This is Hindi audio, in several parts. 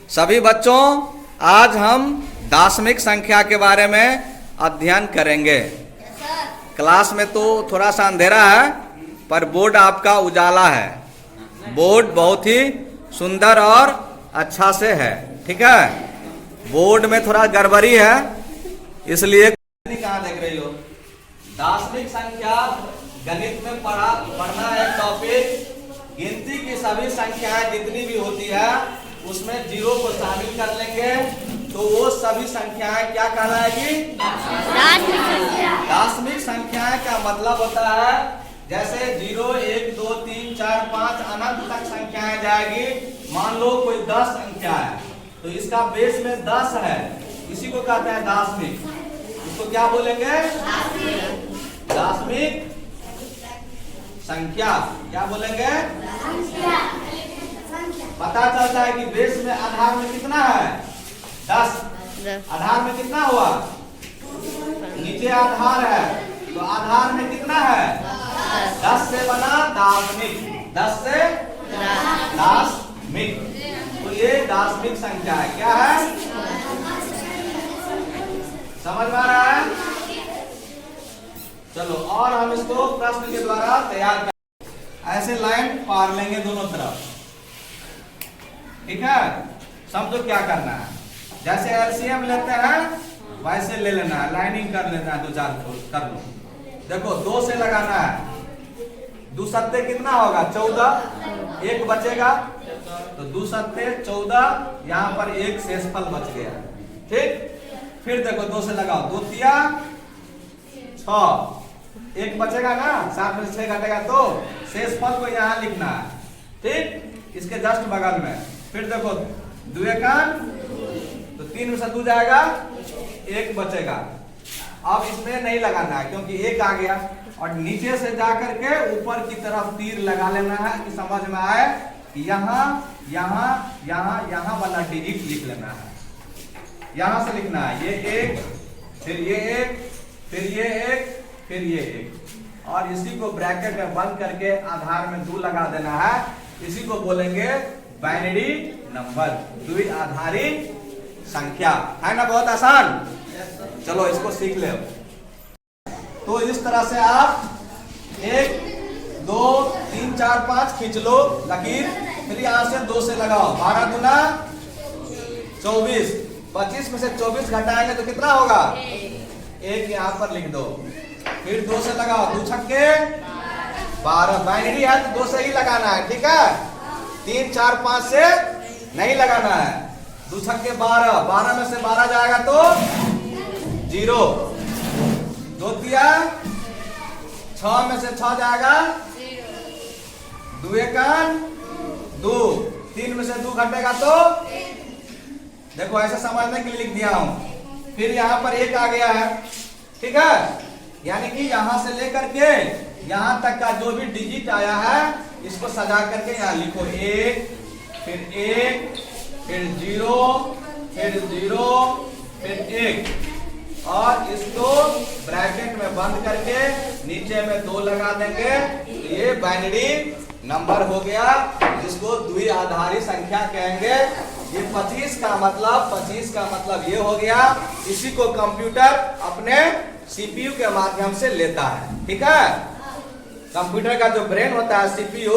सभी बच्चों, आज हम दाशमिक संख्या के बारे में अध्ययन करेंगे। क्लास में तो थोड़ा सा अंधेरा है, पर बोर्ड आपका उजाला है। बोर्ड बहुत ही सुंदर और अच्छा से है, ठीक है। बोर्ड में थोड़ा गड़बड़ी है, इसलिए कहाँ देख रही हो। दाशमिक संख्या गणित में पढ़ना एक टॉपिक। गिनती की सभी संख्याएं जितनी भी होती है उसमें जीरो को शामिल कर लेंगे तो वो सभी संख्याएं क्या कहलाएगी? दाशमिक संख्याएं का मतलब होता है जैसे 0, 1, 2, 3, 4, 5 अनंत तक संख्याएं जाएगी। मान लो कोई 10 संख्या है तो इसका बेस में 10 है, इसी को कहते हैं दाशमिक। इसको क्या बोलेंगे? दाशमिक संख्या। क्या बोलेंगे? पता चलता है कि बेस में आधार में कितना है? 10। आधार में कितना हुआ? नीचे आधार है तो आधार में कितना है? 10 से बना दाशमिक। 10 से दाशमिक, तो ये दाशमिक संख्या है। क्या है? समझ में आ रहा है? चलो, और हम इसको प्रश्न के द्वारा तैयार कर, ऐसे लाइन पार लेंगे दोनों तरफ, ठीक है। समझो क्या करना है। जैसे एलसीएम लेते हैं वैसे ले लेना है, लाइनिंग कर लेना है, 2-4 कर लो। देखो 2 से लगाना है, 2 सत्ते कितना होगा? 14। 1 बचेगा तो 2 सत्ते 14, यहाँ पर 1 शेषफल बच गया, ठीक। फिर देखो 2 से लगाओ, 2 तिया 6, 1 बचेगा ना, 7 में से 6 घटेगा तो शेषफल को यहाँ लिखना है, ठीक। इसके जस्ट बगल में फिर देखो 2 एकान तो 3 में से 2 जाएगा, 1 बचेगा। अब इसमें नहीं लगाना है क्योंकि 1 आ गया, और नीचे से जाकर के ऊपर की तरफ तीर लगा लेना है कि समझ में आए कि यहाँ यहाँ यहाँ यहाँ वाला डिजिट लिख लेना है। यहाँ से लिखना है, ये 1, फिर ये 1, फिर ये 1, फिर ये 1, और इसी को ब्रैकेट में बंद करके आधार में 2 लगा देना है। इसी को बोलेंगे बाइनरी नंबर, द्विआधारी संख्या, है ना। बहुत आसान। चलो इसको सीख ले। तो इस तरह से आप 1, 2, 3, 4, 5 खींच लो लकीर, फिर यहाँ से 2 से लगाओ। 12 दूना 24, 25 में से 24 घटाएंगे तो कितना होगा? 1 यहाँ पर लिख दो। फिर 2 से लगाओ, 2 छक्के 12। बाइनरी है तो 2 से ही लगाना है, ठीक है। 3, 4, 5 से नहीं लगाना है। 2 छक्के 12, 12 में से 12 जाएगा तो 0। 2 तिया 6 में से 6 जाएगा 2 एकान 2, 3 में से 2 घटेगा तो देखो ऐसे समझने के लिए लिख दिया हूं। फिर यहाँ पर 1 आ गया है, ठीक है। यानी कि यहाँ से लेकर के यहाँ तक का जो भी डिजिट आया है इसको सजा करके यहाँ लिखो। 1, फिर 1, फिर 0, फिर 0, फिर 1, और इसको ब्रैकेट में बंद करके नीचे में 2 लगा देंगे। ये बाइनरी नंबर हो गया, जिसको द्विआधारी संख्या कहेंगे। ये 25 का मतलब ये हो गया। इसी को कंप्यूटर अपने सीपीयू के माध्यम से लेता है, ठीक है। कंप्यूटर का जो ब्रेन होता है सीपीयू,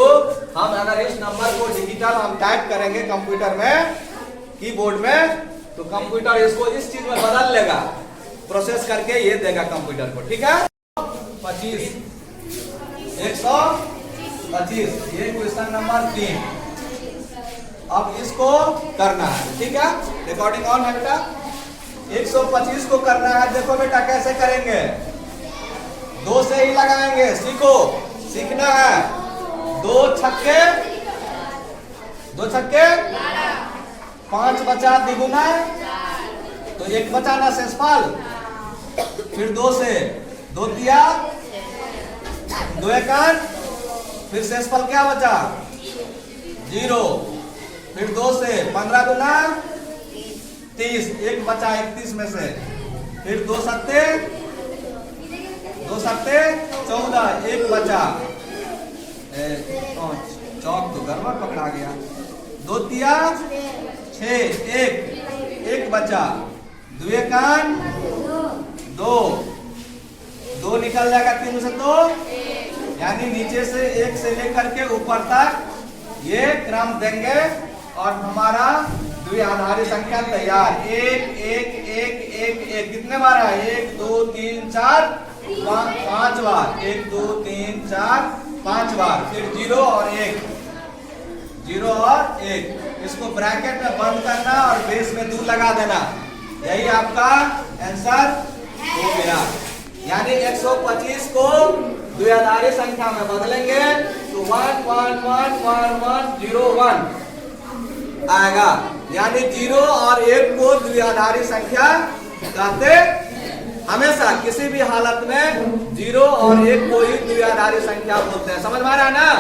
हम अगर इस नंबर को डिजिटल हम टाइप करेंगे कंप्यूटर में, कीबोर्ड में, तो कंप्यूटर इसको इस चीज में बदल लेगा, प्रोसेस करके ये देगा कंप्यूटर को, ठीक है। 25, 125, ये क्वेश्चन नंबर 3। अब इसको करना है, ठीक है। रिकॉर्डिंग ऑन है बेटा। 125 को करना है। देखो बेटा कैसे करेंगे, 2 से ही लगाएंगे, सीखो, सीखना है। 2 छक्के 5 बचा द्विगुना तो 1 बचा ना शेषफल। फिर 2 से 2 तिया 2 एकान, फिर शेषफल क्या बचा? 0। फिर 2 से 15 दूना 30, 1 बचा 31 में से। फिर 2 सत्ते 14, 1 बचा। चौक तो गड़बड़ पकड़ा गया। 2 तिया 6 एक बचा, द्विकान 2 निकल जाएगा, 3 से 2 यानी नीचे से 1 से लेकर के ऊपर तक ये क्रम देंगे और हमारा द्विआधारी संख्या तैयार। 1 कितने बार है? 1 2 3 4 5 बार, 1 2 3 4 5 बार, फिर 0 और 1, इसको ब्रैकेट में बंद करना और बेस में 2 लगा देना, यही आपका आंसर हो गया। यानी 125 को द्विआधारी संख्या में बदलेंगे तो 1 1 1 1 1 0 1 आएगा। यानी 0 और 1 को द्विआधारी संख्या कहते, हमेशा किसी भी हालत में 0 और 1 को ही द्विआधारी संख्या बोलते हैं। समझ में आ रहा है ना?